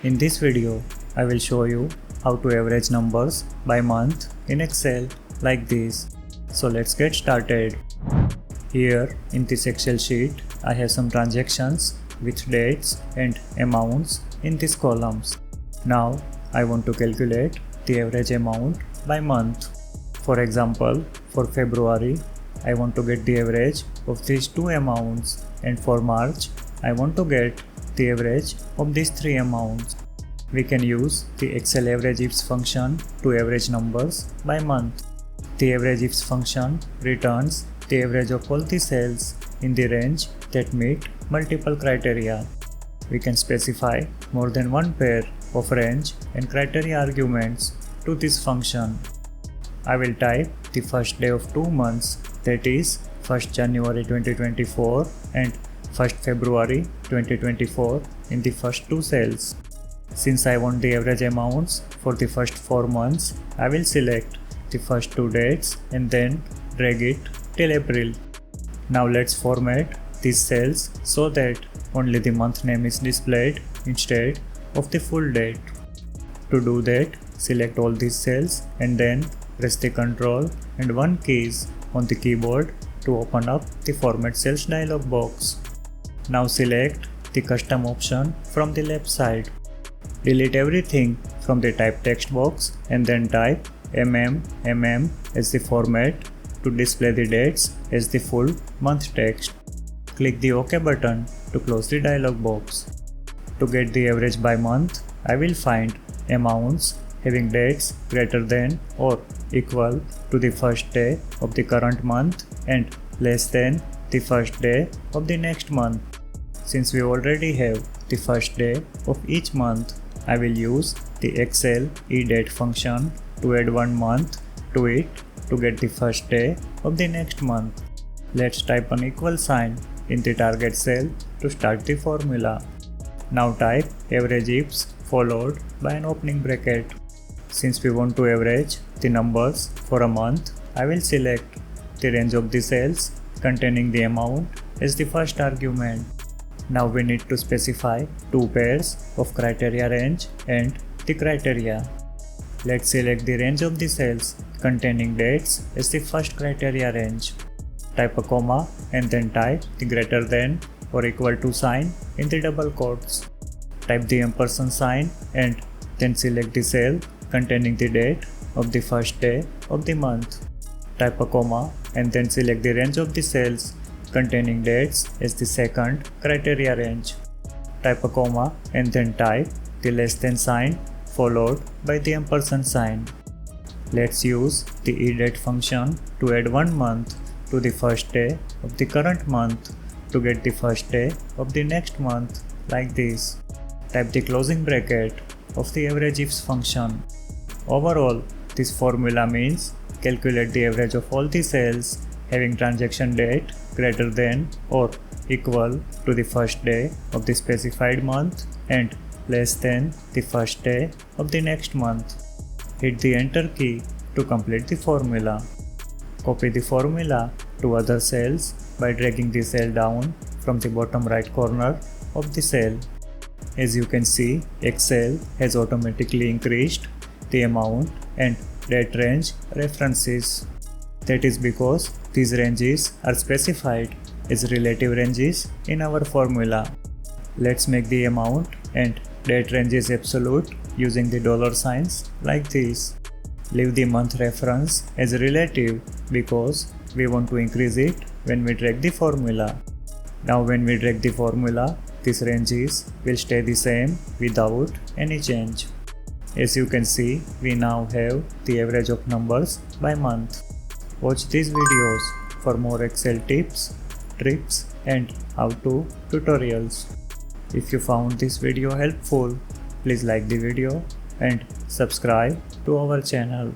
In this video, I will show you how to average numbers by month in Excel like this. So let's get started. Here in this Excel sheet, I have some transactions with dates and amounts in these columns. Now I want to calculate the average amount by month. For example, for February, I want to get the average of these two amounts, and for March, I want to get the average of these three amounts. We can use the Excel AVERAGEIFS function to average numbers by month. The AVERAGEIFS function returns the average of all the cells in the range that meet multiple criteria. We can specify more than one pair of range and criteria arguments to this function. I will type the first day of 2 months, that is 1st January 2024 and 1st February 2024 in the first two cells. Since I want the average amounts for the first 4 months, I will select the first two dates and then drag it till April. Now let's format these cells so that only the month name is displayed instead of the full date. To do that, select all these cells and then press the Ctrl and 1 keys on the keyboard to open up the Format Cells dialog box. Now select the Custom option from the left side. Delete everything from the Type text box and then type MM as the format to display the dates as the full month text. Click the OK button to close the dialog box. To get the average by month, I will find amounts having dates greater than or equal to the first day of the current month and less than the first day of the next month. Since we already have the first day of each month, I will use the Excel EDATE function to add one month to it to get the first day of the next month. Let's type an equal sign in the target cell to start the formula. Now type AVERAGEIFS followed by an opening bracket. Since we want to average the numbers for a month, I will select the range of the cells containing the amount as the first argument. Now we need to specify two pairs of criteria range and the criteria. Let's select the range of the cells containing dates as the first criteria range. Type a comma and then type the greater than or equal to sign in the double quotes. Type the ampersand sign and then select the cell containing the date of the first day of the month. Type a comma and then select the range of the cells containing dates as the second criteria range. Type a comma and then type the less than sign followed by the ampersand sign. Let's use the EDATE function to add one month to the first day of the current month to get the first day of the next month like this. Type the closing bracket of the AVERAGEIFS function. Overall, this formula means calculate the average of all the cells having transaction date greater than or equal to the first day of the specified month and less than the first day of the next month. Hit the Enter key to complete the formula. Copy the formula to other cells by dragging the cell down from the bottom right corner of the cell. As you can see, Excel has automatically increased the amount and date range references. That is because these ranges are specified as relative ranges in our formula. Let's make the amount and date ranges absolute using the dollar signs like this. Leave the month reference as relative because we want to increase it when we drag the formula. Now when we drag the formula, these ranges will stay the same without any change. As you can see, we now have the average of numbers by month. Watch these videos for more Excel tips, tricks and how-to tutorials. If you found this video helpful, please like the video and subscribe to our channel.